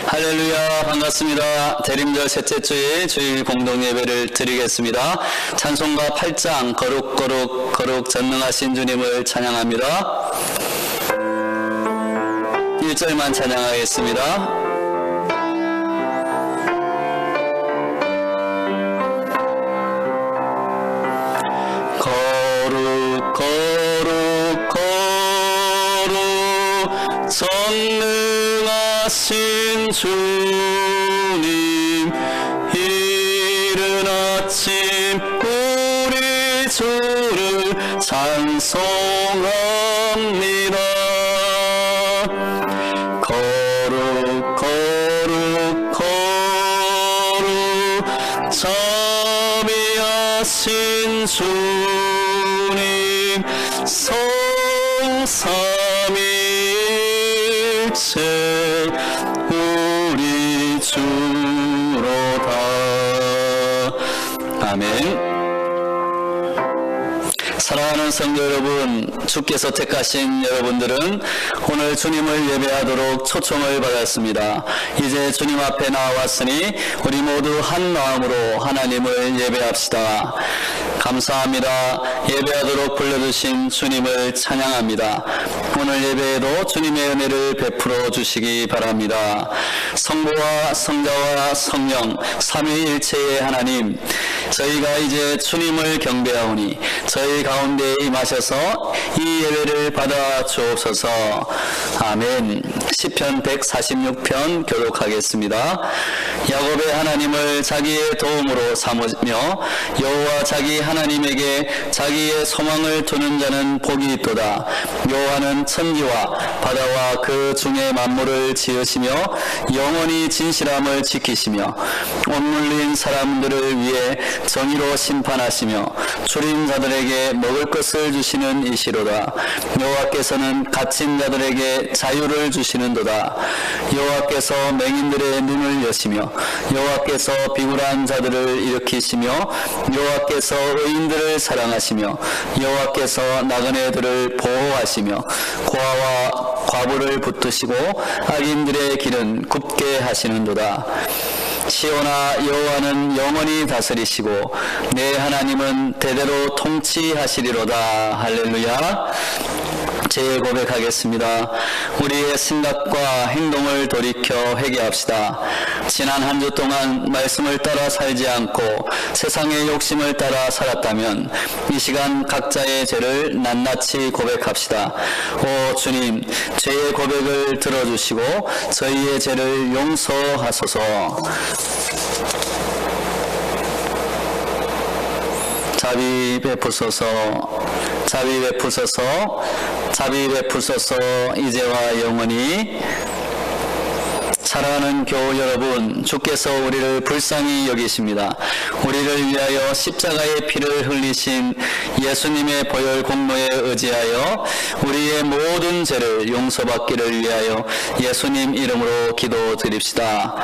할렐루야, 반갑습니다. 대림절 셋째 주일 주일 공동 예배를 드리겠습니다. 찬송가 8장 거룩 거룩 거룩 전능하신 주님을 찬양합니다. 1절만 찬양하겠습니다. 전능하신 주님, 이른 아침 우리 주를 찬송합니다. 거룩 거룩 거룩 자비하신 주님, 성삼일체 우리 주로다. 아멘. 사랑하는 성도 여러분, 주께서 택하신 여러분들은 오늘 주님을 예배하도록 초청을 받았습니다. 이제 주님 앞에 나왔으니 우리 모두 한 마음으로 하나님을 예배합시다. 감사합니다. 예배하도록 불러주신 주님을 찬양합니다. 오늘 예배에도 주님의 은혜를 베풀어 주시기 바랍니다. 성부와 성자와 성령 삼위일체의 하나님, 저희가 이제 주님을 경배하오니 저희 가운데 임하셔서 이 예배를 받아 주옵소서. 아멘. 시편 146편 교독하겠습니다. 야곱의 하나님을 자기의 도움으로 삼으며 여호와 자기 하나님에게 자기의 소망을 두는 자는 복이 있도다. 여호와는 천지와 바다와 그 중에 만물을 지으시며 영원히 진실함을 지키시며 온 물린 사람들을 위해 정의로 심판하시며 줄인 자들에게 먹을 것을 주시는 이시로다. 여호와께서는 갇힌 자들에게 자유를 주시는도다. 여호와께서 맹인들의 눈을 여시며 여호와께서 비굴한 자들을 일으키시며 여호와께서 의인들을 사랑하시며 여호와께서 나그네들을 보호하시며 고아와 과부를 붙드시고 악인들의 길은 굽게 하시는도다. 시온아, 여호와는 영원히 다스리시고 내 하나님은 대대로 통치하시리로다. 할렐루야. 재고백하겠습니다. 우리의 생각과 행동을 돌이켜 회개합시다. 지난 한 주 동안 말씀을 따라 살지 않고 세상의 욕심을 따라 살았다면 이 시간 각자의 죄를 낱낱이 고백합시다. 오 주님, 죄의 고백을 들어주시고 저희의 죄를 용서하소서. 자비 베푸소서, 자비 베푸소서, 자비 베푸소서, 이제와 영원히. 사랑하는 교우 여러분, 주께서 우리를 불쌍히 여기십니다. 우리를 위하여 십자가의 피를 흘리신 예수님의 보혈 공로에 의지하여 우리의 모든 죄를 용서받기를 위하여 예수님 이름으로 기도드립시다.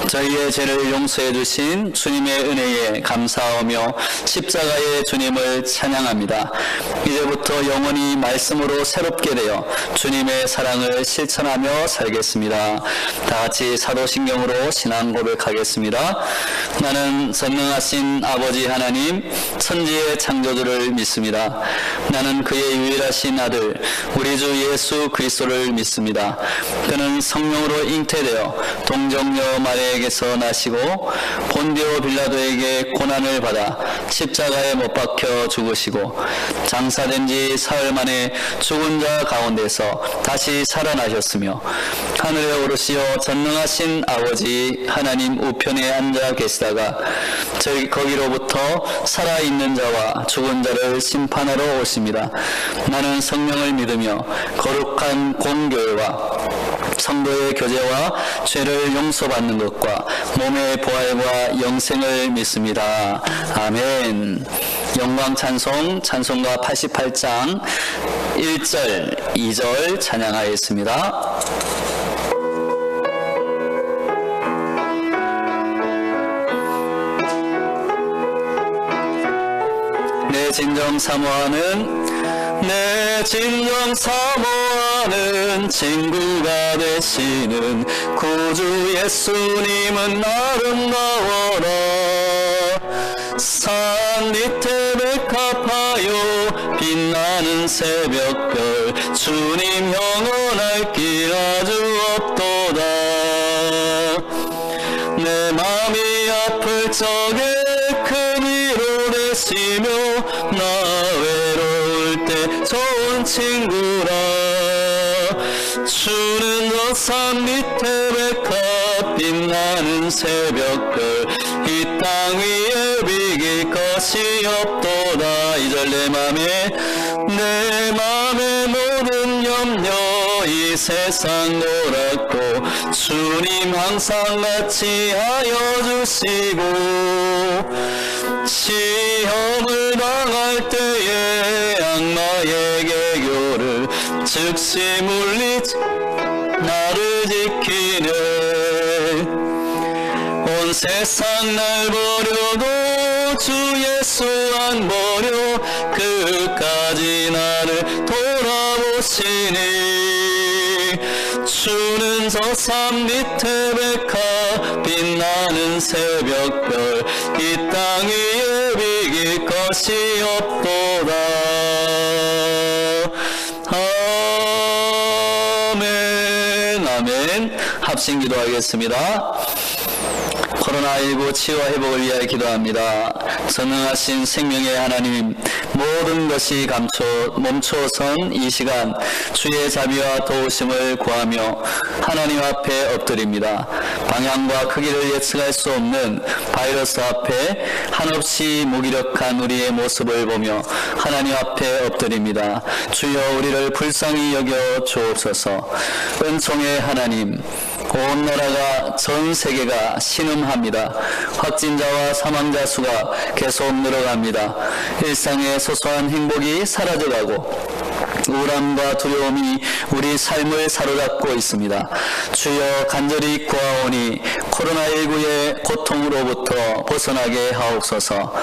저희의 죄를 용서해 주신 주님의 은혜에 감사하며 십자가의 주님을 찬양합니다. 이제부터 영원히 말씀으로 새롭게 되어 주님의 사랑을 실천하며 살겠습니다. 다 같이 사도신경으로 신앙 고백하겠습니다. 나는 전능하신 아버지 하나님, 천지의 창조주를 믿습니다. 나는 그의 유일하신 아들 우리 주 예수 그리스도를 믿습니다. 그는 성령으로 잉태되어 동정녀 마리아에게서 나시고 본디오 빌라도에게 고난을 받아 십자가에 못 박혀 죽으시고 장사된 지 사흘 만에 죽은 자 가운데서 다시 살아나셨으며 하늘에 오르시어 전능하신 아버지 하나님 우편에 앉아 계시다가 저희 거기로부터 살아있는 자와 죽은 자를 심판하러 오십니다. 나는 성령을 믿으며 거룩한 공교회와 성도의 교제와 죄를 용서받는 것과 몸의 부활과 영생을 믿습니다. 아멘. 영광 찬송, 찬송가 88장 1절, 2절 찬양하였습니다. 내 진정 사모하는 내 진정 사모하는 나는 친구가 되시는 구주 예수님은 아름다워라. 산 밑에 백합하여 빛나는 새벽별 주님 영원할 길 아주 없도다. 내 맘이 아플 적에 큰 위로 되시며 나 외로울 때 좋은 친구라. 주는 저 산 밑에 백합 빛나는 새벽별 이 땅 위에 비길 것이 없도다. 2절 내 맘의 모든 염려 이 세상 노랗고 주님 항상 같이 하여 주시고 시험을 당할 때에 악마의 개교를 즉시 물리치 나를 지키네. 온 세상 날 버려도 주 예수 안 버려 끝까지 나를 돌아보시니. 주는 저 산 밑에 백합 빛나는 새벽별 이 땅 위에 비길 것이 없도다. 아멘. 아멘. 합심 기도하겠습니다. 코로나19 치유와 회복을 위하여 기도합니다. 전능하신 생명의 하나님, 모든 것이 멈춰선 이 시간 주의 자비와 도우심을 구하며 하나님 앞에 엎드립니다. 방향과 크기를 예측할 수 없는 바이러스 앞에 한없이 무기력한 우리의 모습을 보며 하나님 앞에 엎드립니다. 주여 우리를 불쌍히 여겨 주옵소서. 은총의 하나님, 온 나라가 전 세계가 신음합니다. 확진자와 사망자 수가 계속 늘어갑니다. 일상의 소소한 행복이 사라져가고 우울함과 두려움이 우리 삶을 사로잡고 있습니다. 주여 간절히 구하오니 코로나19의 고통으로부터 벗어나게 하옵소서.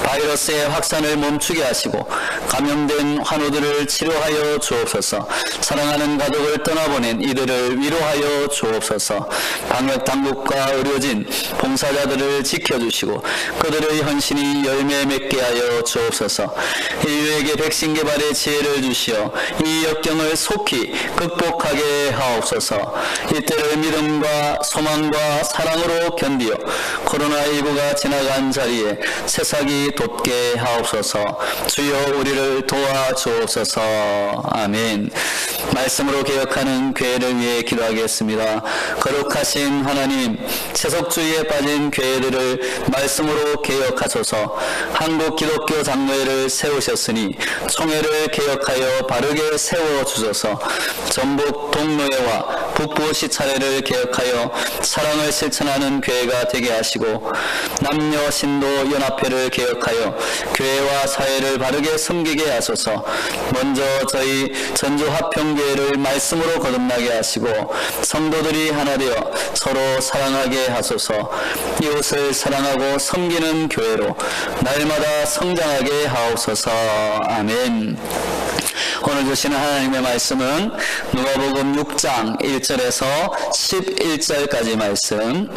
바이러스의 확산을 멈추게 하시고 감염된 환우들을 치료하여 주옵소서. 사랑하는 가족을 떠나보낸 이들을 위로하여 주옵소서. 방역당국과 의료진, 봉사자들을 지켜주시고 그들의 헌신이 열매 맺게 하여 주옵소서. 인류에게 백신 개발의 지혜를 주시어 이 역경을 속히 극복하게 하옵소서. 이때를 믿음과 소망과 사랑으로 견디어 코로나19가 지나간 자리에 새싹이 돋게 하옵소서. 주여 우리를 도와주옵소서. 아멘. 말씀으로 개혁하는 교회를 위해 기도하겠습니다. 거룩하신 하나님, 세속주의에 빠진 교회들을 말씀으로 개혁하소서. 한국 기독교 장로회를 세우셨으니 총회를 개혁하여 바르게 세워주소서. 전북 동로회와 북부 시찰회를 개혁하여 사랑을 실천하는 교회가 되게 하시고 남녀 신도 연합회를 개혁하여 교회와 사회를 바르게 섬기게 하소서. 먼저 저희 전주 화평교회를 말씀으로 거듭나게 하시고 성도들이 하나 되어 서로 사랑하게 하소서. 이웃을 사랑하고 섬기는 교회로 날마다 성장하게 하옵소서. 아멘. 오늘 주시는 하나님의 말씀은 누가복음 6장 1절에서 11절까지 말씀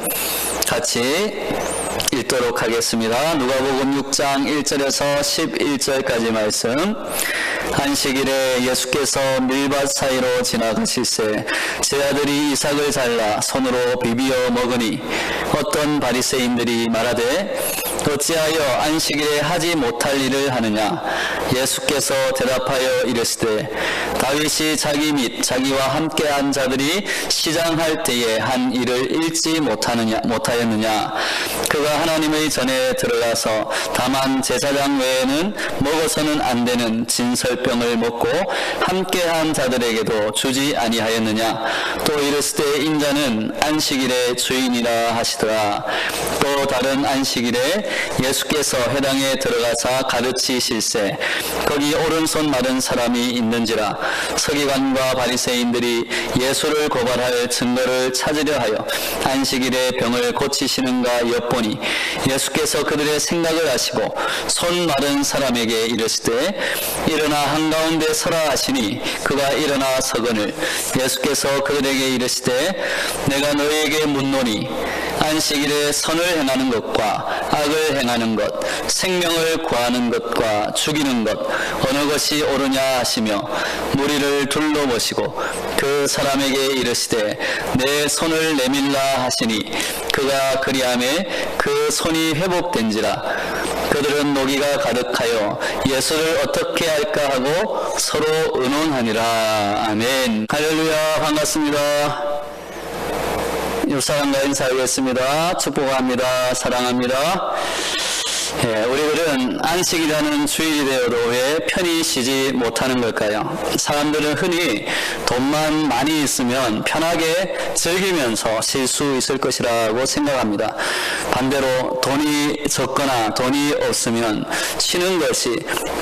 같이 읽도록 하겠습니다. 누가복음 6장 1절에서 11절까지 말씀. 안식일에 예수께서 밀밭 사이로 지나가실새 제 아들이 이삭을 잘라 손으로 비비어 먹으니 어떤 바리새인들이 말하되 어찌하여 안식일에 하지 못할 일을 하느냐. 예수께서 대답하여 이르시되 다윗이 자기 및 자기와 함께한 자들이 시장할 때에 한 일을 잃지 못하였느냐. 그가 하나님의 전에 들어가서 다만 제사장 외에는 먹어서는 안 되는 진설병을 먹고 함께한 자들에게도 주지 아니하였느냐. 또 이르시되 인자는 안식일의 주인이라 하시더라. 또 다른 안식일에 예수께서 회당에 들어가사 가르치실세 거기 오른손 마른 사람이 있는지라. 서기관과 바리새인들이 예수를 고발할 증거를 찾으려 하여 안식일에 병을 고치시는가 엿보니 예수께서 그들의 생각을 아시고 손 마른 사람에게 이르시되 일어나 한가운데 서라 하시니 그가 일어나 서거늘 예수께서 그들에게 이르시되 내가 너희에게 묻노니 안식일에 선을 행하는 것과 악을 행하는 것 생명을 구하는 것과 죽이는 것 어느 것이 옳으냐 하시며 무리를 둘러보시고 그 사람에게 이르시되 내 손을 내밀라 하시니 그가 그리하매 그 손이 회복된지라. 그들은 노기가 가득하여 예수를 어떻게 할까 하고 서로 의논하니라. 아멘. 할렐루야. 반갑습니다. 옆사람과 인사하겠습니다. 축복합니다. 사랑합니다. 우리들은 안식이라는 주일이 되어도 왜 편히 쉬지 못하는 걸까요? 사람들은 흔히 돈만 많이 있으면 편하게 즐기면서 쉴 수 있을 것이라고 생각합니다. 반대로 돈이 적거나 돈이 없으면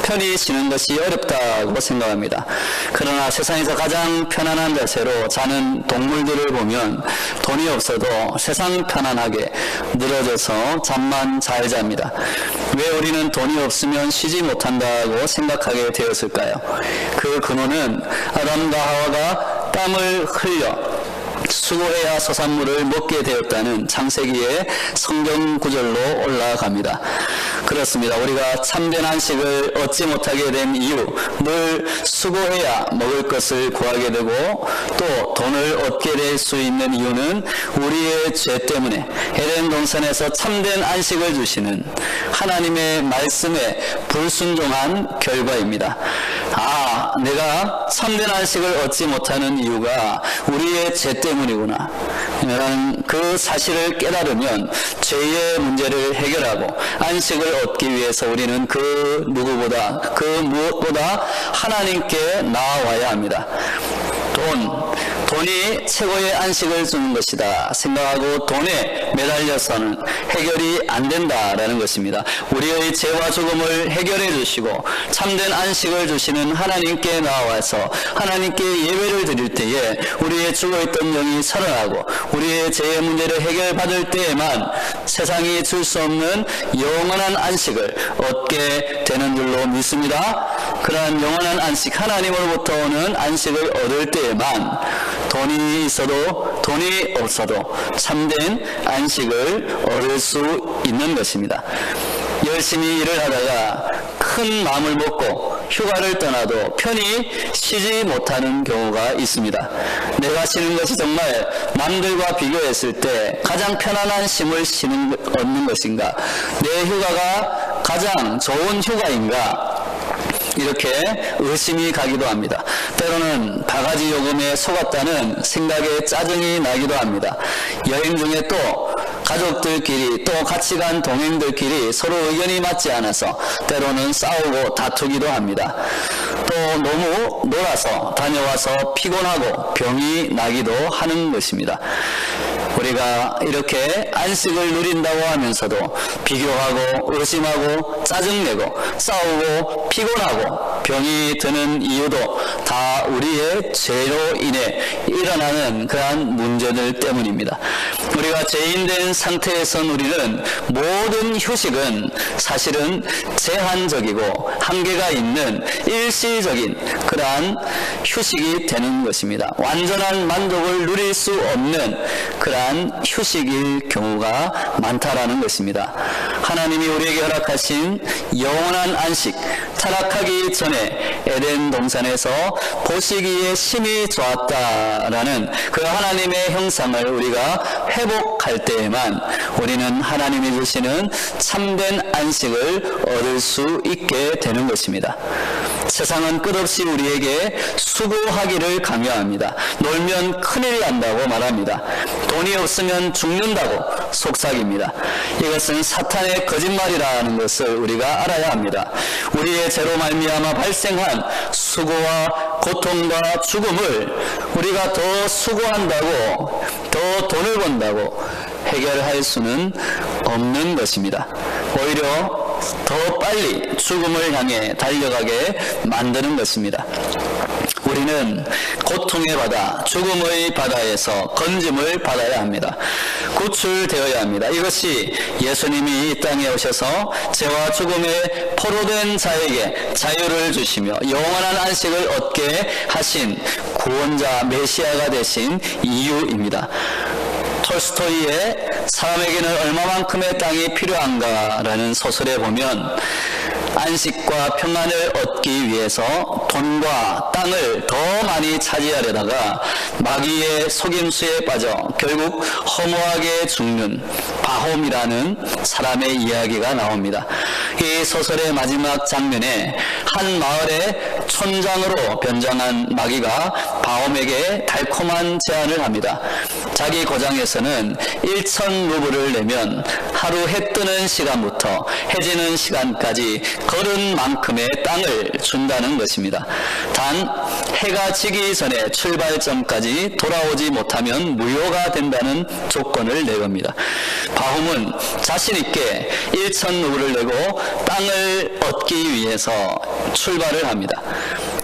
편히 쉬는 것이 어렵다고 생각합니다. 그러나 세상에서 가장 편안한 자세로 자는 동물들을 보면 돈이 없어도 세상 편안하게 늘어져서 잠만 잘 잡니다. 왜 우리는 돈이 없으면 쉬지 못한다고 생각하게 되었을까요? 그 근원은 아담과 하와가 땀을 흘려 수고해야 소산물을 먹게 되었다는 창세기의 성경 구절로 올라갑니다. 그렇습니다. 우리가 참된 안식을 얻지 못하게 된 이유, 늘 수고해야 먹을 것을 구하게 되고 또 돈을 얻게 될 수 있는 이유는 우리의 죄 때문에 에덴 동산에서 참된 안식을 주시는 하나님의 말씀에 불순종한 결과입니다. 내가 참된 안식을 얻지 못하는 이유가 우리의 죄 때문이구나. 그 사실을 깨달으면 죄의 문제를 해결하고 안식을 얻기 위해서 우리는 그 누구보다 그 무엇보다 하나님께 나아와야 합니다. 돈이 최고의 안식을 주는 것이다 생각하고 돈에 매달려서는 해결이 안 된다라는 것입니다. 우리의 죄와 죽음을 해결해 주시고 참된 안식을 주시는 하나님께 나와서 하나님께 예배를 드릴 때에 우리의 죽어있던 영이 살아나고 우리의 죄의 문제를 해결받을 때에만 세상이 줄 수 없는 영원한 안식을 얻게 되는 줄로 믿습니다. 그러한 영원한 안식, 하나님으로부터 오는 안식을 얻을 때에만 돈이 있어도 돈이 없어도 참된 안식을 얻을 수 있는 것입니다. 열심히 일을 하다가 큰 마음을 먹고 휴가를 떠나도 편히 쉬지 못하는 경우가 있습니다. 내가 쉬는 것이 정말 남들과 비교했을 때 가장 편안한 쉼을 얻는 것인가? 내 휴가가 가장 좋은 휴가인가? 이렇게 의심이 가기도 합니다. 때로는 바가지 요금에 속았다는 생각에 짜증이 나기도 합니다. 여행 중에 또 가족들끼리 또 같이 간 동행들끼리 서로 의견이 맞지 않아서 때로는 싸우고 다투기도 합니다. 또 너무 놀아서 다녀와서 피곤하고 병이 나기도 하는 것입니다. 우리가 이렇게 안식을 누린다고 하면서도 비교하고 의심하고 짜증내고 싸우고 피곤하고 병이 드는 이유도 다 우리의 죄로 인해 일어나는 그러한 문제들 때문입니다. 우리가 죄인된 상태에선 우리는 모든 휴식은 사실은 제한적이고 한계가 있는 일시적인 그러한 휴식이 되는 것입니다. 완전한 만족을 누릴 수 없는 그러한 휴식일 경우가 많다라는 것입니다. 하나님이 우리에게 허락하신 영원한 안식, 타락하기 전에 에덴 동산에서 보시기에 심히 좋았다라는 그 하나님의 형상을 우리가 회복할 때에만 우리는 하나님이 주시는 참된 안식을 얻을 수 있게 되는 것입니다. 세상은 끝없이 우리에게 수고하기를 강요합니다. 놀면 큰일 난다고 말합니다. 돈이 없으면 죽는다고 속삭입니다. 이것은 사탄의 거짓말이라는 것을 우리가 알아야 합니다. 우리의 죄로 말미암아 발생한 수고와 고통과 죽음을 우리가 더 수고한다고 더 돈을 번다고 해결할 수는 없는 것입니다. 오히려 더 빨리 죽음을 향해 달려가게 만드는 것입니다. 우리는 고통의 바다, 죽음의 바다에서 건짐을 받아야 합니다. 구출되어야 합니다. 이것이 예수님이 이 땅에 오셔서 죄와 죽음에 포로된 자에게 자유를 주시며 영원한 안식을 얻게 하신 구원자 메시아가 되신 이유입니다. 톨스토이의 사람에게는 얼마만큼의 땅이 필요한가라는 소설에 보면 안식과 평안을 얻기 위해서 돈과 땅을 더 많이 차지하려다가 마귀의 속임수에 빠져 결국 허무하게 죽는 바홈이라는 사람의 이야기가 나옵니다. 이 소설의 마지막 장면에 한 마을의 촌장으로 변장한 마귀가 바홈에게 달콤한 제안을 합니다. 자기 고장에서는 1,000루블을 내면 하루 해 뜨는 시간부터 해지는 시간까지 걸은 만큼의 땅을 준다는 것입니다. 단 해가 지기 전에 출발점까지 돌아오지 못하면 무효가 된다는 조건을 내겁니다. 바홈은 자신 있게 1,000루블을 내고 땅을 얻기 위해서 출발을 합니다.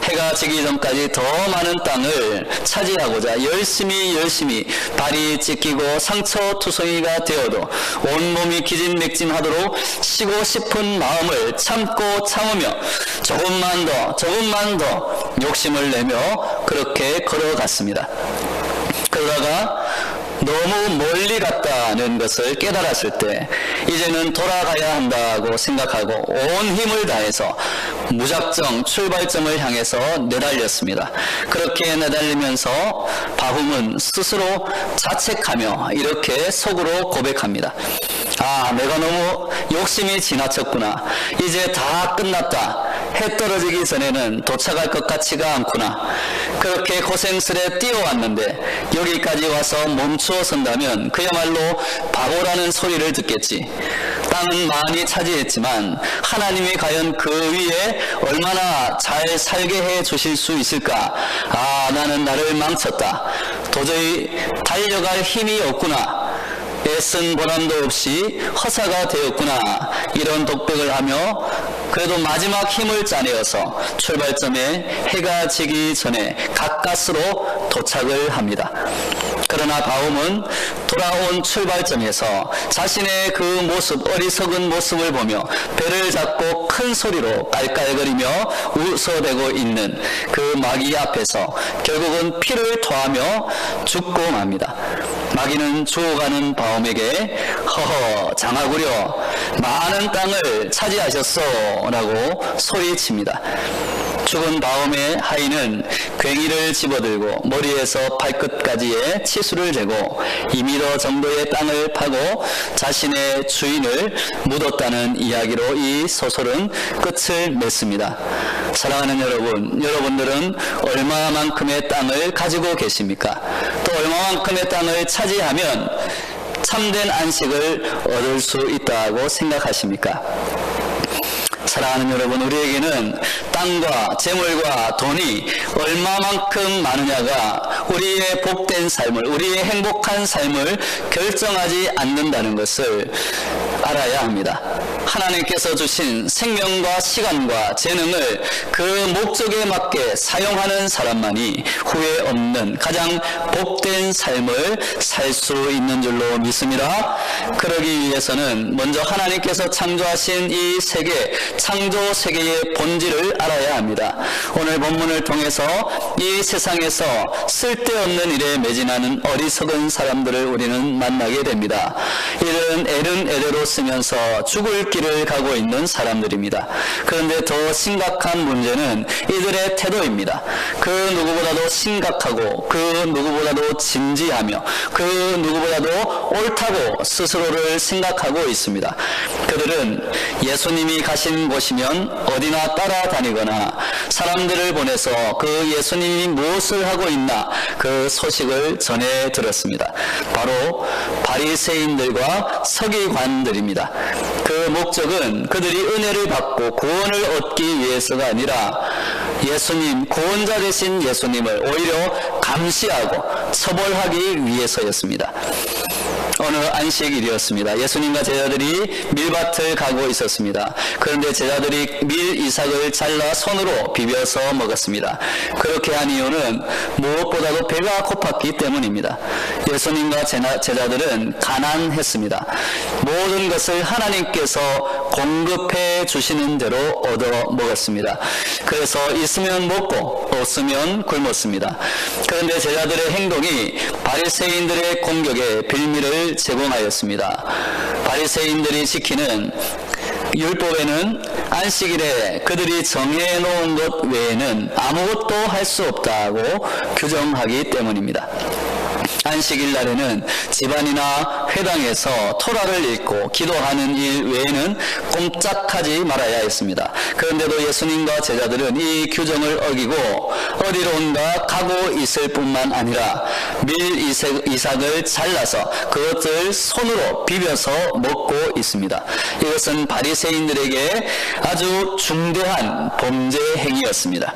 해가 지기 전까지 더 많은 땅을 차지하고자 열심히 발이 찢기고 상처투성이가 되어도 온몸이 기진맥진하도록 쉬고 싶은 마음을 참고 참으며 조금만 더 욕심을 내며 그렇게 걸어갔습니다. 그러다가 너무 멀리 갔다는 것을 깨달았을 때 이제는 돌아가야 한다고 생각하고 온 힘을 다해서 무작정 출발점을 향해서 내달렸습니다. 그렇게 내달리면서 바훔은 스스로 자책하며 이렇게 속으로 고백합니다. 아, 내가 너무 욕심이 지나쳤구나. 이제 다 끝났다. 해 떨어지기 전에는 도착할 것 같지가 않구나. 그렇게 고생스레 뛰어왔는데 여기까지 와서 멈추어 선다면 그야말로 바보라는 소리를 듣겠지. 땅은 많이 차지했지만 하나님이 과연 그 위에 얼마나 잘 살게 해 주실 수 있을까? 아, 나는 나를 망쳤다. 도저히 달려갈 힘이 없구나. 애쓴 보람도 없이 허사가 되었구나. 이런 독백을 하며 그래도 마지막 힘을 짜내어서 출발점에 해가 지기 전에 가까스로 도착을 합니다. 그러나 바움은 돌아온 출발점에서 자신의 그 모습, 어리석은 모습을 보며 배를 잡고 큰 소리로 깔깔거리며 웃어대고 있는 그 마귀 앞에서 결국은 피를 토하며 죽고 맙니다. 마귀는 죽어가는 바움에게 허허 장하구려 많은 땅을 차지하셨소 라고 소리칩니다. 죽은 바움의 하인은 괭이를 집어들고 머리에서 발끝까지의 치수를 재고 2m 정도의 땅을 파고 자신의 주인을 묻었다는 이야기로 이 소설은 끝을 맺습니다. 사랑하는 여러분, 여러분들은 얼마만큼의 땅을 가지고 계십니까? 또 얼마만큼의 땅을 차지하면 참된 안식을 얻을 수 있다고 생각하십니까? 사랑하는 여러분, 우리에게는 땅과 재물과 돈이 얼마만큼 많으냐가 우리의 복된 삶을, 우리의 행복한 삶을 결정하지 않는다는 것을 알아야 합니다. 하나님께서 주신 생명과 시간과 재능을 그 목적에 맞게 사용하는 사람만이 후회 없는 가장 복된 삶을 살 수 있는 줄로 믿습니다. 그러기 위해서는 먼저 하나님께서 창조하신 이 세계, 창조 세계의 본질을 알아야 합니다. 오늘 본문을 통해서 이 세상에서 쓸데없는 일에 매진하는 어리석은 사람들을 우리는 만나게 됩니다. 이들은 애른 애대로 쓰면서 죽을 길을 가고 있는 사람들입니다. 그런데 더 심각한 문제는 이들의 태도입니다. 그 누구보다도 심각하고 그 누구보다도 진지하며 그 누구보다도 옳다고 스스로를 생각하고 있습니다. 그들은 예수님이 가신 곳이면 어디나 따라다니거나 사람들을 보내서 그 예수님이 무엇을 하고 있나 그 소식을 전해 들었습니다. 바로 바리새인들과 서기관들입니다. 그 목적은 그들이 은혜를 받고 구원을 얻기 위해서가 아니라 예수님, 구원자 되신 예수님을 오히려 감시하고 처벌하기 위해서였습니다. 어느 안식일이었습니다. 예수님과 제자들이 밀밭을 가고 있었습니다. 그런데 제자들이 밀 이삭을 잘라 손으로 비벼서 먹었습니다. 그렇게 한 이유는 무엇보다도 배가 고팠기 때문입니다. 예수님과 제자들은 가난했습니다. 모든 것을 하나님께서 공급해 주시는 대로 얻어 먹었습니다. 그래서 있으면 먹고 없으면 굶었습니다. 그런데 제자들의 행동이 바리새인들의 공격에 빌미를 제공하였습니다. 바리새인들이 지키는 율법에는 안식일에 그들이 정해놓은 것 외에는 아무것도 할 수 없다고 규정하기 때문입니다. 안식일 날에는 집안이나 회당에서 토라를 읽고 기도하는 일 외에는 꼼짝하지 말아야 했습니다. 그런데도 예수님과 제자들은 이 규정을 어기고 어디론가 가고 있을 뿐만 아니라 밀 이삭을 잘라서 그것을 손으로 비벼서 먹고 있습니다. 이것은 바리새인들에게 아주 중대한 범죄 행위였습니다.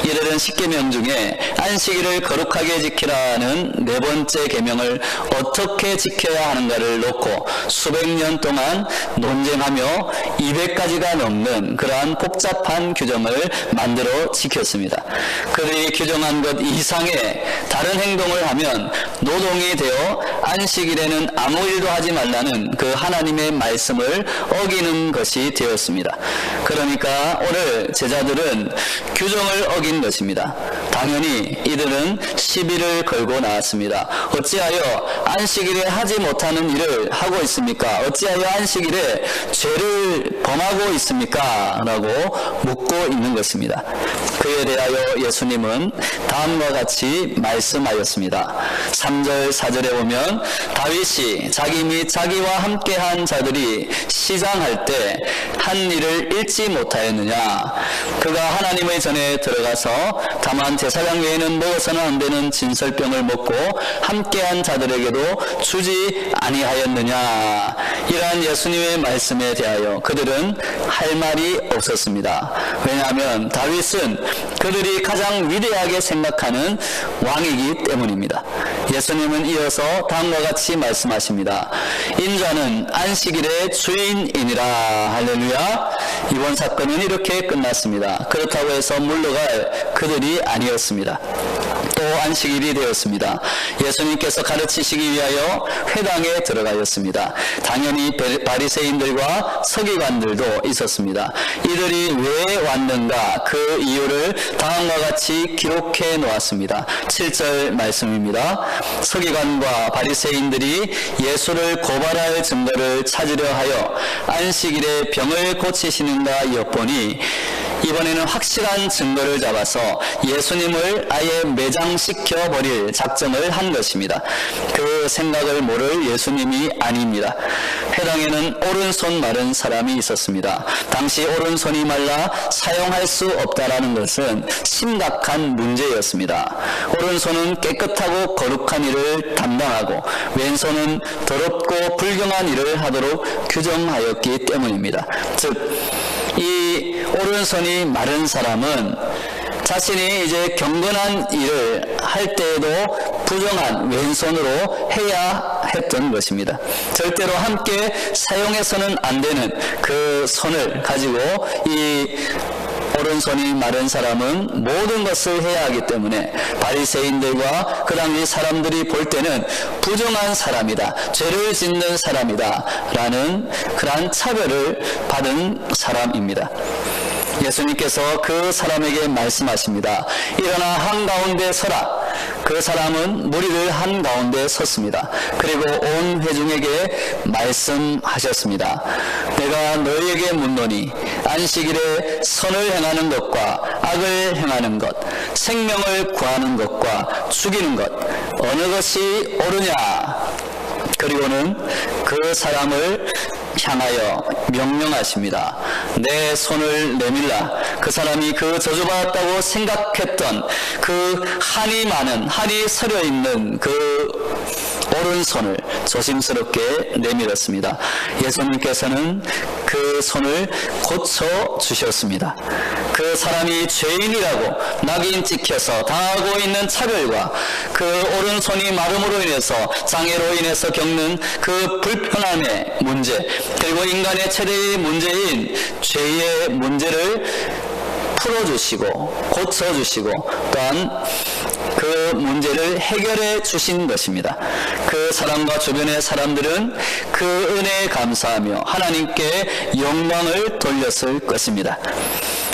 이들은 십계명 중에 안식일을 거룩하게 지키라는 네 번째 계명을 어떻게 지켜야 하는가를 놓고 수백 년 동안 논쟁하며 200가지가 넘는 그러한 복잡한 규정을 만들어 지켰습니다. 그들이 규정한 것 이상의 다른 행동을 하면 노동이 되어 안식일에는 아무 일도 하지 말라는 그 하나님의 말씀을 어기는 것이 되었습니다. 그러니까 오늘 제자들은 규정을 어긴 것입니다. 당연히 이들은 시비를 걸고 나왔습니다. 어찌하여 안식일에 하지 못하는 일을 하고 있습니까? 어찌하여 안식일에 죄를 범하고 있습니까? 라고 묻고 있는 것입니다. 그에 대하여 예수님은 다음과 같이 말씀하였습니다. 3절 4절에 보면 다윗이 자기 및 자기와 함께한 자들이 시장할 때 한 일을 잃지 못하였느냐? 그가 하나님의 전에 들어가서 다만 제사장 외에는 먹어서는 안 되는 진설병을 먹고 함께한 자들에게도 주지 아니하였느냐? 이러한 예수님의 말씀에 대하여 그들은 할 말이 없었습니다. 왜냐하면 다윗은 그들이 가장 위대하게 생각하는 왕이기 때문입니다. 예수님은 이어서 다음과 같이 말씀하십니다. 인자는 안식일의 주인이니라. 할렐루야. 이번 사건은 이렇게 끝났습니다. 그렇다고 해서 물러갈 그들이 아니었습니다. 또 안식일이 되었습니다. 예수님께서 가르치시기 위하여 회당에 들어가셨습니다. 당연히 바리새인들과 서기관들도 있었습니다. 이들이 왜 왔는가 그 이유를 다음과 같이 기록해 놓았습니다. 7절 말씀입니다. 서기관과 바리새인들이 예수를 고발할 증거를 찾으려 하여 안식일에 병을 고치시는가 엿보니 이번에는 확실한 증거를 잡아서 예수님을 아예 매장시켜 버릴 작정을 한 것입니다. 그 생각을 모를 예수님이 아닙니다. 회당에는 오른손 마른 사람이 있었습니다. 당시 오른손이 말라 사용할 수 없다라는 것은 심각한 문제였습니다. 오른손은 깨끗하고 거룩한 일을 담당하고 왼손은 더럽고 불경한 일을 하도록 규정하였기 때문입니다. 즉, 이 오른손이 마른 사람은 자신이 이제 경건한 일을 할 때에도 부정한 왼손으로 해야 했던 것입니다. 절대로 함께 사용해서는 안 되는 그 손을 가지고 이 오른손이 마른 사람은 모든 것을 해야 하기 때문에 바리새인들과 그 당시 사람들이 볼 때는 부정한 사람이다, 죄를 짓는 사람이다 라는 그러한 차별을 받은 사람입니다. 예수님께서 그 사람에게 말씀하십니다. 일어나 한가운데 서라. 그 사람은 무리를 한가운데 섰습니다. 그리고 온 회중에게 말씀하셨습니다. 내가 너희에게 묻노니 안식일에 선을 행하는 것과 악을 행하는 것, 생명을 구하는 것과 죽이는 것, 어느 것이 옳으냐? 그리고는 그 사람을 향하여 명령하십니다. 내 손을 내밀라. 그 사람이 그 저주받았다고 생각했던 그 한이 많은, 한이 서려 있는 그 오른손을 조심스럽게 내밀었습니다. 예수님께서는 그 손을 고쳐 주셨습니다. 그 사람이 죄인이라고 낙인 찍혀서 당하고 있는 차별과 그 오른손이 마름으로 인해서 장애로 인해서 겪는 그 불편함의 문제, 그리고 인간의 최대의 문제인 죄의 문제를 풀어주시고 고쳐주시고 또한 그 문제를 해결해 주신 것입니다. 그 사람과 주변의 사람들은 그 은혜에 감사하며 하나님께 영광을 돌렸을 것입니다.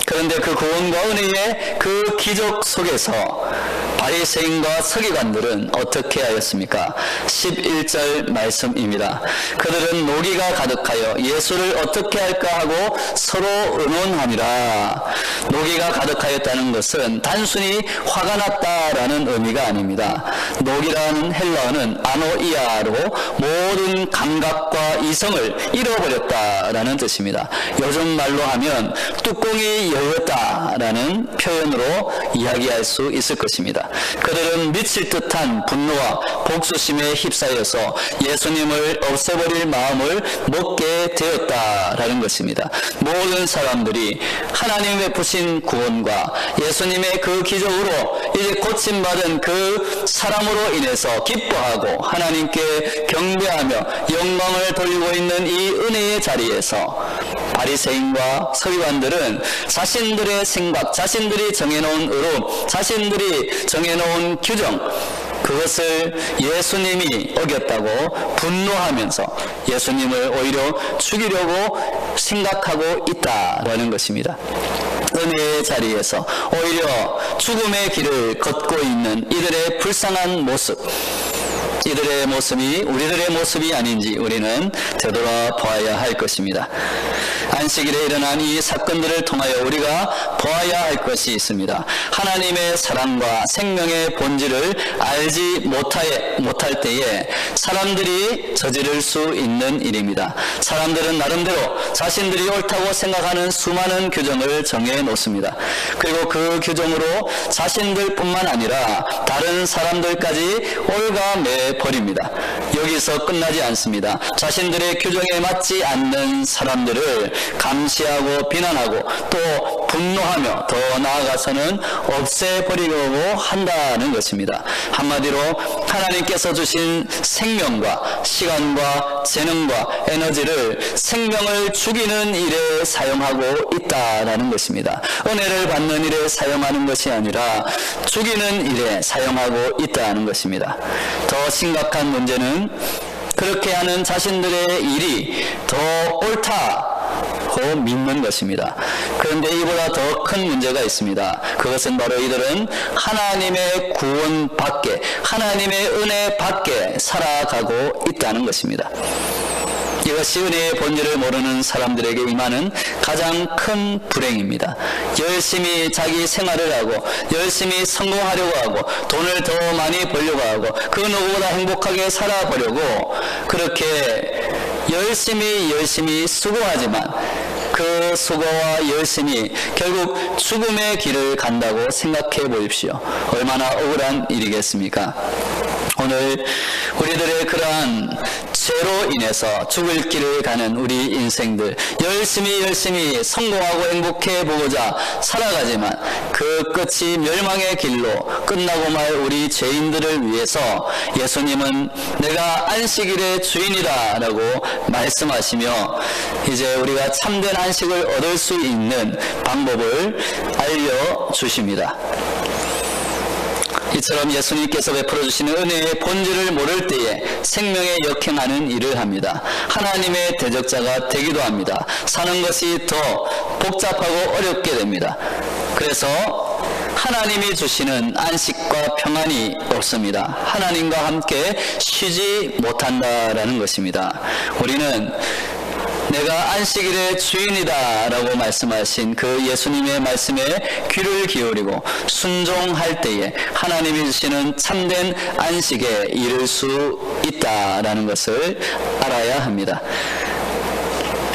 그런데 그 구원과 은혜의 그 기적 속에서 바리새인과 서기관들은 어떻게 하였습니까? 11절 말씀입니다. 그들은 노기가 가득하여 예수를 어떻게 할까 하고 서로 의논하니라. 노기가 가득하였다는 것은 단순히 화가 났다라는 의미가 아닙니다. 노기라는 헬라어는 아노이아로 모든 감각과 이성을 잃어버렸다라는 뜻입니다. 요즘 말로 하면 뚜껑이 열렸다라는 표현으로 이야기할 수 있을 것입니다. 그들은 미칠 듯한 분노와 복수심에 휩싸여서 예수님을 없애버릴 마음을 먹게 되었다라는 것입니다. 모든 사람들이 하나님 베푸신 구원과 예수님의 그 기적으로 이제 고침받은 그 사람으로 인해서 기뻐하고 하나님께 경배하며 영광을 돌리고 있는 이 은혜의 자리에서 바리새인과 서기관들은 자신들의 생각, 자신들이 정해놓은 의로, 자신들이 정해놓은 규정, 그것을 예수님이 어겼다고 분노하면서 예수님을 오히려 죽이려고 생각하고 있다라는 것입니다. 은혜의 자리에서 오히려 죽음의 길을 걷고 있는 이들의 불쌍한 모습, 이들의 모습이 우리들의 모습이 아닌지 우리는 되돌아봐야 할 것입니다. 안식일에 일어난 이 사건들을 통하여 우리가 보아야 할 것이 있습니다. 하나님의 사랑과 생명의 본질을 알지 못할 때에 사람들이 저지를 수 있는 일입니다. 사람들은 나름대로 자신들이 옳다고 생각하는 수많은 규정을 정해 놓습니다. 그리고 그 규정으로 자신들뿐만 아니라 다른 사람들까지 올가매 버립니다. 여기서 끝나지 않습니다. 자신들의 규정에 맞지 않는 사람들을 감시하고 비난하고 또 분노하며 더 나아가서는 없애버리려고 한다는 것입니다. 한마디로 하나님께서 주신 생명과 시간과 재능과 에너지를 생명을 죽이는 일에 사용하고 있다라는 것입니다. 은혜를 받는 일에 사용하는 것이 아니라 죽이는 일에 사용하고 있다는 것입니다. 더 심각한 문제는 그렇게 하는 자신들의 일이 더 옳다고 믿는 것입니다. 그런데 이보다 더 큰 문제가 있습니다. 그것은 바로 이들은 하나님의 구원 밖에, 하나님의 은혜 밖에 살아가고 있다는 것입니다. 이것이 은혜의 본질을 모르는 사람들에게 임하는 가장 큰 불행입니다. 열심히 자기 생활을 하고 열심히 성공하려고 하고 돈을 더 많이 벌려고 하고 그 누구보다 행복하게 살아보려고 그렇게 열심히 수고하지만 그 수고와 열심이 결국 죽음의 길을 간다고 생각해 보십시오. 얼마나 억울한 일이겠습니까? 오늘 우리들의 그러한 죄로 인해서 죽을 길을 가는 우리 인생들, 열심히 성공하고 행복해 보고자 살아가지만 그 끝이 멸망의 길로 끝나고 말 우리 죄인들을 위해서 예수님은 내가 안식일의 주인이다 라고 말씀하시며 이제 우리가 참된 안식을 얻을 수 있는 방법을 알려주십니다. 이처럼 예수님께서 베풀어 주시는 은혜의 본질을 모를 때에 생명에 역행하는 일을 합니다. 하나님의 대적자가 되기도 합니다. 사는 것이 더 복잡하고 어렵게 됩니다. 그래서 하나님이 주시는 안식과 평안이 없습니다. 하나님과 함께 쉬지 못한다라는 것입니다. 우리는 내가 안식일의 주인이다 라고 말씀하신 그 예수님의 말씀에 귀를 기울이고 순종할 때에 하나님이 주시는 참된 안식에 이를 수 있다라는 것을 알아야 합니다.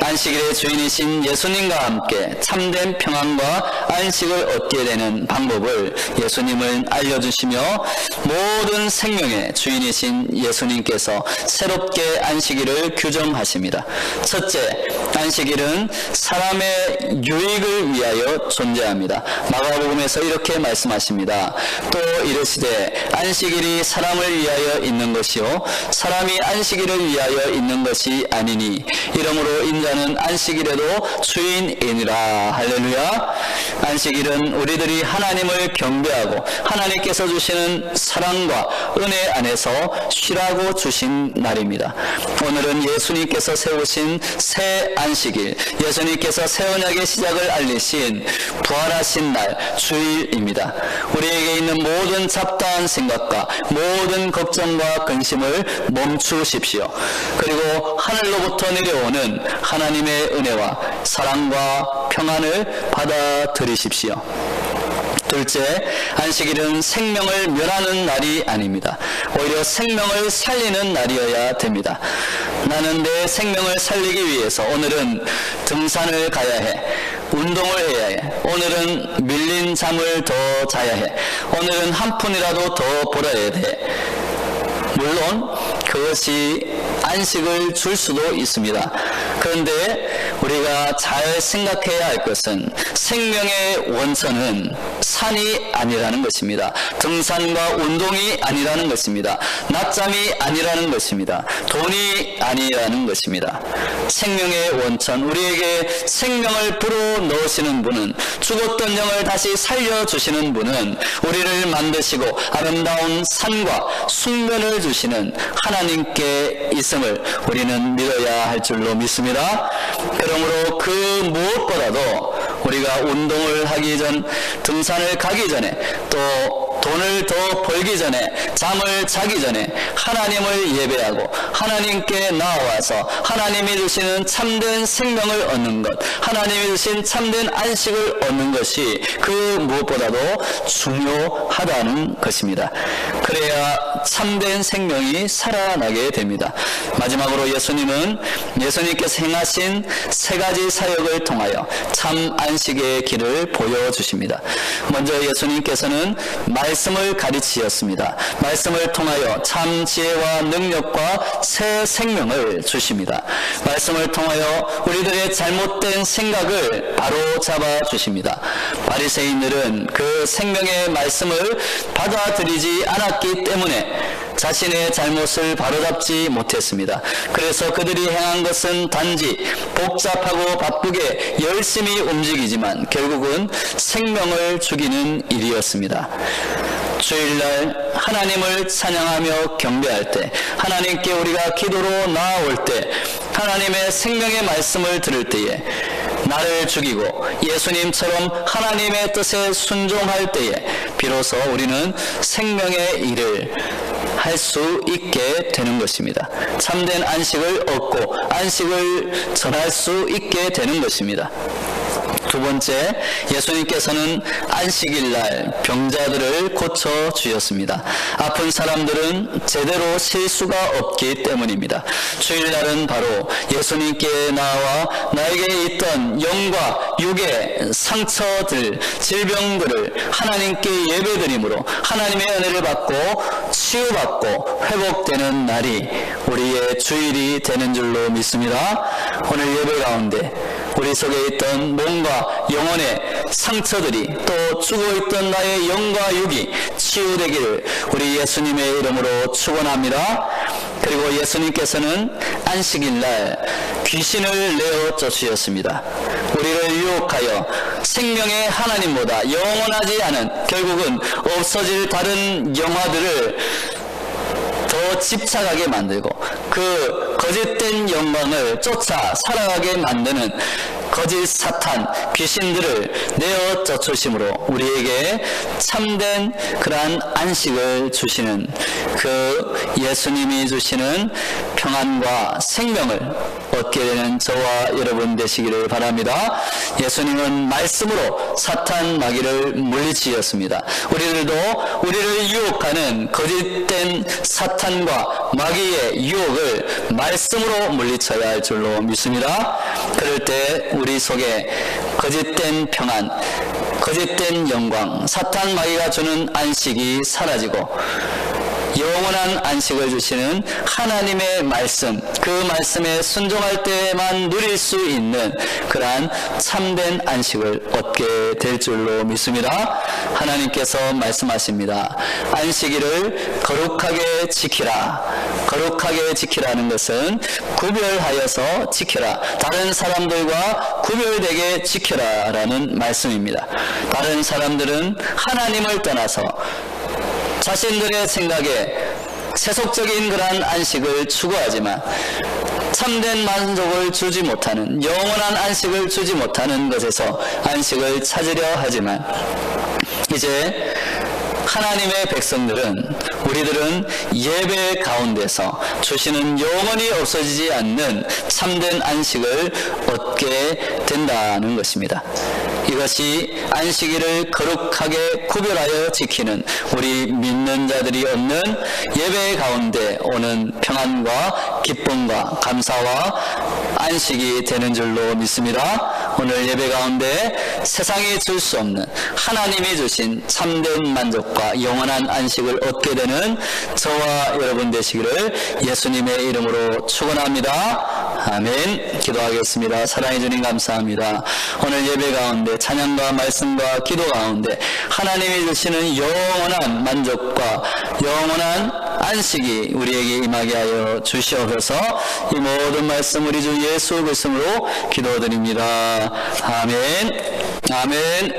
안식일의 주인이신 예수님과 함께 참된 평안과 안식을 얻게 되는 방법을 예수님은 알려주시며 모든 생명의 주인이신 예수님께서 새롭게 안식일을 규정하십니다. 첫째, 안식일은 사람의 유익을 위하여 존재합니다. 마가복음에서 이렇게 말씀하십니다. 또 이르시되 안식일이 사람을 위하여 있는 것이요 사람이 안식일을 위하여 있는 것이 아니니 이러므로 인자는 안식일에도 주인이니라. 할렐루야. 안식일은 우리들이 하나님을 경배하고 하나님께서 주시는 사랑과 은혜 안에서 쉬라고 주신 날입니다. 오늘은 예수님께서 세우신 새 안식일, 예수님께서 새 언약의 시작을 알리신 부활하신 날 주일입니다. 우리에게 있는 모든 잡다한 생각과 모든 걱정과 근심을 멈추십시오. 그리고 하늘로부터 내려오는 하나님의 은혜와 사랑과 평안을 받아들이십시오. 둘째, 안식일은 생명을 멸하는 날이 아닙니다. 오히려 생명을 살리는 날이어야 됩니다. 나는 내 생명을 살리기 위해서 오늘은 등산을 가야 해. 운동을 해야 해. 오늘은 밀린 잠을 더 자야 해. 오늘은 한 푼이라도 더 벌어야 돼. 물론 그것이 안식을 줄 수도 있습니다. 그런데 우리가 잘 생각해야 할 것은 생명의 원천은 산이 아니라는 것입니다. 등산과 운동이 아니라는 것입니다. 낮잠이 아니라는 것입니다. 돈이 아니라는 것입니다. 생명의 원천, 우리에게 생명을 불어넣으시는 분은, 죽었던 영을 다시 살려주시는 분은 우리를 만드시고 아름다운 산과 숙면을 주시는 하나님께 있음을 우리는 믿어야 할 줄로 믿습니다. 그러므로 그 무엇보다도 우리가 운동을 하기 전, 등산을 가기 전에, 또 돈을 더 벌기 전에, 잠을 자기 전에 하나님을 예배하고 하나님께 나와서 하나님이 주시는 참된 생명을 얻는 것, 하나님이 주신 참된 안식을 얻는 것이 그 무엇보다도 중요하다는 것입니다. 그래야 참된 생명이 살아나게 됩니다. 마지막으로 예수님께서 행하신 세 가지 사역을 통하여 참 안식의 길을 보여주십니다. 먼저 예수님께서는 말씀을 가르치셨습니다. 말씀을 통하여 참 지혜와 능력과 새 생명을 주십니다. 말씀을 통하여 우리들의 잘못된 생각을 바로 잡아 주십니다. 바리새인들은 그 생명의 말씀을 받아들이지 않았기 때문에 자신의 잘못을 바로잡지 못했습니다. 그래서 그들이 행한 것은 단지 복잡하고 바쁘게 열심히 움직이지만 결국은 생명을 죽이는 일이었습니다. 주일날 하나님을 찬양하며 경배할 때, 하나님께 우리가 기도로 나아올 때, 하나님의 생명의 말씀을 들을 때에 나를 죽이고 예수님처럼 하나님의 뜻에 순종할 때에 비로소 우리는 생명의 일을 할 수 있게 되는 것입니다. 참된 안식을 얻고 안식을 전할 수 있게 되는 것입니다. 두 번째, 예수님께서는 안식일날 병자들을 고쳐 주셨습니다. 아픈 사람들은 제대로 쉴 수가 없기 때문입니다. 주일날은 바로 예수님께 나와 나에게 있던 영과 육의 상처들, 질병들을 하나님께 예배드림으로 하나님의 은혜를 받고 치유받고 회복되는 날이 우리의 주일이 되는 줄로 믿습니다. 오늘 예배 가운데 우리 속에 있던 몸과 영혼의 상처들이, 또 죽어있던 나의 영과 육이 치유되기를 우리 예수님의 이름으로 축원합니다. 그리고 예수님께서는 안식일날 귀신을 내어 쫓으셨습니다. 우리를 유혹하여 생명의 하나님보다 영원하지 않은, 결국은 없어질 다른 영화들을 더 집착하게 만들고 그 거짓된 영광을 쫓아 살아가게 만드는 거짓 사탄, 귀신들을 내어 쫓으심으로 우리에게 참된 그러한 안식을 주시는 그 예수님이 주시는 평안과 생명을 얻게 되는 저와 여러분 되시기를 바랍니다. 예수님은 말씀으로 사탄 마귀를 물리치셨습니다. 우리들도 우리를 유혹하는 거짓된 사탄과 마귀의 유혹을 말씀으로 물리쳐야 할 줄로 믿습니다. 그럴 때 우리 속에 거짓된 평안, 거짓된 영광, 사탄 마귀가 주는 안식이 사라지고 영원한 안식을 주시는 하나님의 말씀, 그 말씀에 순종할 때만 누릴 수 있는 그러한 참된 안식을 얻게 될 줄로 믿습니다. 하나님께서 말씀하십니다. 안식일을 거룩하게 지키라. 거룩하게 지키라는 것은 구별하여서 지켜라. 다른 사람들과 구별되게 지켜라 라는 말씀입니다. 다른 사람들은 하나님을 떠나서 자신들의 생각에 세속적인 그러한 안식을 추구하지만 참된 만족을 주지 못하는, 영원한 안식을 주지 못하는 것에서 안식을 찾으려 하지만, 이제 하나님의 백성들은, 우리들은 예배 가운데서 주시는 영원히 없어지지 않는 참된 안식을 얻게 된다는 것입니다. 이것이 안식일을 거룩하게 구별하여 지키는 우리 믿는 자들이 얻는 예배 가운데 오는 평안과 기쁨과 감사와 안식이 되는 줄로 믿습니다. 오늘 예배 가운데 세상이 줄 수 없는 하나님이 주신 참된 만족과 영원한 안식을 얻게 되는 저와 여러분 되시기를 예수님의 이름으로 축원합니다. 아멘. 기도하겠습니다. 사랑해 주님 감사합니다. 오늘 예배 가운데 찬양과 말씀과 기도 가운데 하나님이 주시는 영원한 만족과 영원한 안식이 우리에게 임하게 하여 주시옵소서. 이 모든 말씀 우리 주 예수 그리스도로 기도드립니다. 아멘. 아멘.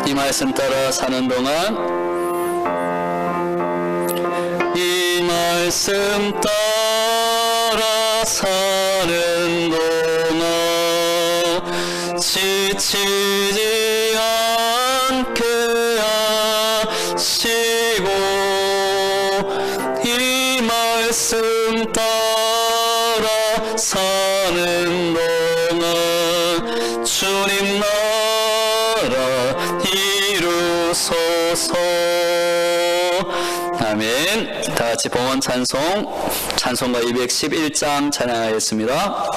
이 말씀 따라 사는 동안, 이 말씀 따라 사는 동안 지치지 않게 하시고, 이 말씀 따라 사는 동안 주님 이루소서. 아멘. 다 같이 봉헌 찬송가 211장 찬양하겠습니다.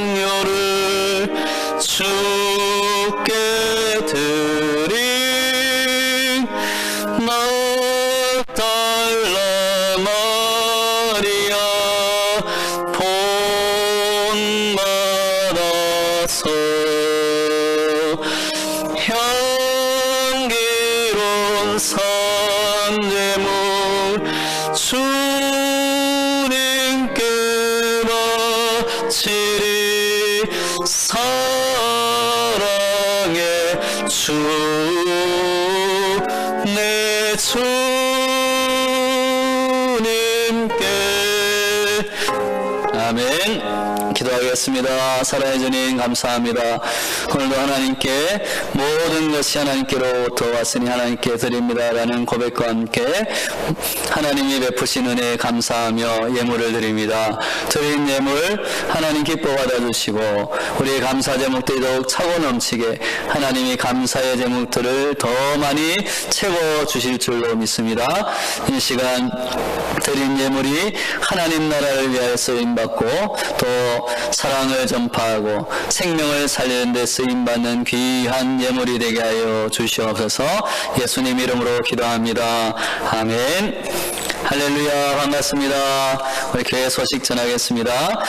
사향료를 주께 드린 막달라 마리아 본받아서 향기로운 산제물 지리 사랑의 주 내 주님께. 아멘. 기도하겠습니다. 사랑해 주님 감사합니다. 오늘도 하나님께 모든 것이 하나님께로부터 왔으니 하나님께 드립니다라는 고백과 함께 하나님이 베푸신 은혜에 감사하며 예물을 드립니다. 드린 예물 하나님 기뻐 받아주시고 우리의 감사 제목들이 더욱 차고 넘치게 하나님이 감사의 제목들을 더 많이 채워주실 줄로 믿습니다. 이 시간 드린 예물이 하나님 나라를 위하여 쓰임받고 또 사랑을 전파하고 생명을 살리는 데 쓰임받는 귀한 예물이 되게 하여 주시옵소서. 예수님 이름으로 기도합니다. 아멘. 할렐루야, 반갑습니다. 우리 교회 소식 전하겠습니다.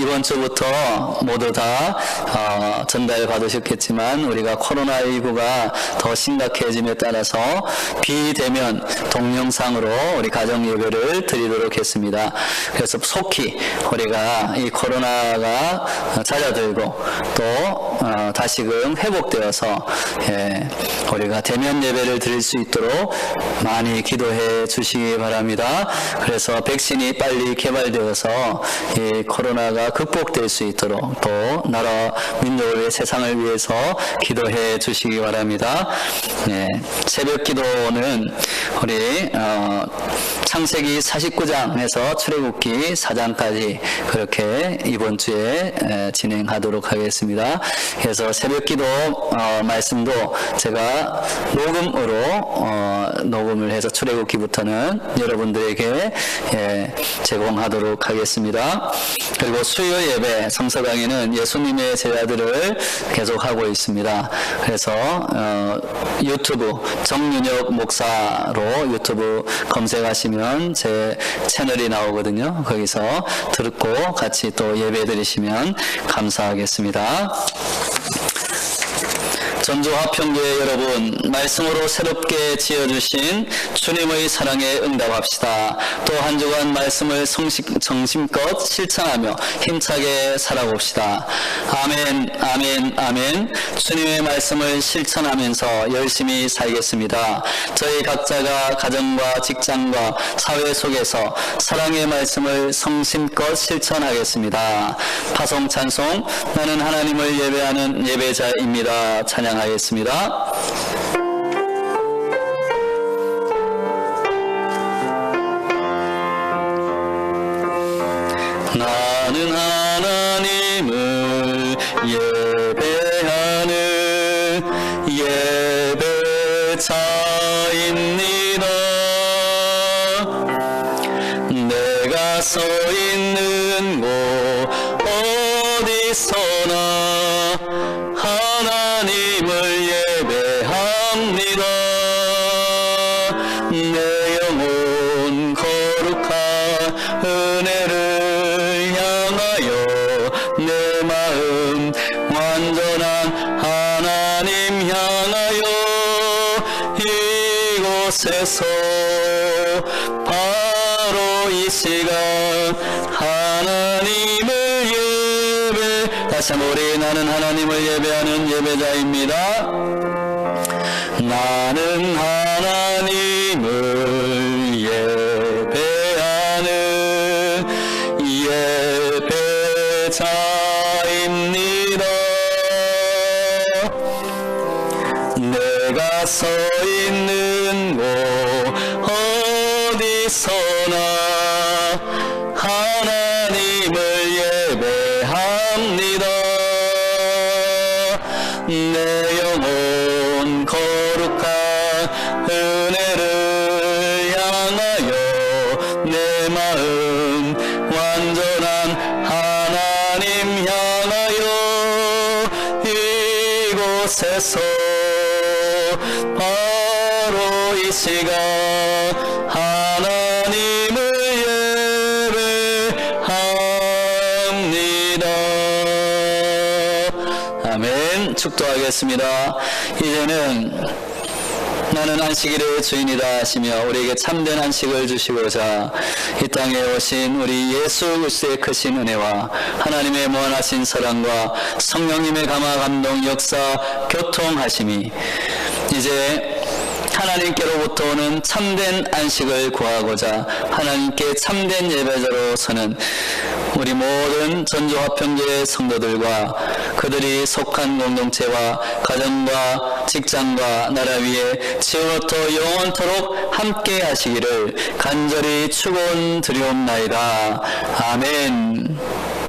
이번 주부터 모두 다 전달 받으셨겠지만 우리가 코로나19가 더 심각해짐에 따라서 비대면 동영상으로 우리 가정 예배를 드리도록 했습니다. 그래서 속히 우리가 이 코로나가 잦아들고 또 다시금 회복되어서 우리가 대면 예배를 드릴 수 있도록 많이 기도해 주시기 바랍니다. 그래서 백신이 빨리 개발되어서 이 코로나가 극복될 수 있도록 또 나라 민족을 위해 세상을 위해서 기도해 주시기 바랍니다. 새벽 기도는 우리 창세기 49장에서 출애굽기 4장까지 그렇게 이번 주에 진행하도록 하겠습니다. 그래서 새벽 기도 말씀도 제가 녹음을 해서 출애굽기부터는 여러분들에게 제공하도록 하겠습니다. 그리고 수요 예배 성서 강의는 예수님의 제자들을 계속하고 있습니다. 그래서 유튜브 정윤혁 목사로 유튜브 검색하시면 제 채널이 나오거든요. 거기서 듣고 같이 또 예배 드리시면 감사하겠습니다. 전주화평교회 여러분, 말씀으로 새롭게 지어주신 주님의 사랑에 응답합시다. 또 한 주간 말씀을 정심껏 실천하며 힘차게 살아봅시다. 아멘, 아멘, 아멘. 주님의 말씀을 실천하면서 열심히 살겠습니다. 저희 각자가 가정과 직장과 사회 속에서 사랑의 말씀을 성심껏 실천하겠습니다. 파송 찬송, 나는 하나님을 예배하는 예배자입니다. 찬양하겠습니다. 나는 하나님을 예배하는 예배자입니다. 내가 서 있는 곳 어디서나 하나님을 예배합니다. 내 영혼 거룩한 은혜를 향하여 내 마음 완전한 하나님 향하여 이곳에서 바로 이 시간 하나님을 예배 다시 한번 우리 나는 하나님을 예배하는 예배자입니다. 나는 하나님을 예배하는 예배자입니다. 내가 서 있는 곳 어디서나 하나님을 예배합니다. 내 영혼 거룩한 은혜를 향하여 내 마음 완전한 하나님 향하여 이곳에서 바로 이 시간 하나님을 예배합니다. 아멘. 축도하겠습니다. 이제는 나는 안식일의 주인이다 하시며 우리에게 참된 안식을 주시고자 이 땅에 오신 우리 예수 그리스도의 크신 은혜와 하나님의 무한하신 사랑과 성령님의 감화 감동 역사 교통하심이 이제 하나님께로부터 오는 참된 안식을 구하고자 하나님께 참된 예배자로 서는 우리 모든 전주화평교회 성도들과 그들이 속한 공동체와 가정과 직장과 나라 위에 지금부터 영원토록 함께 하시기를 간절히 축원드리옵나이다. 아멘.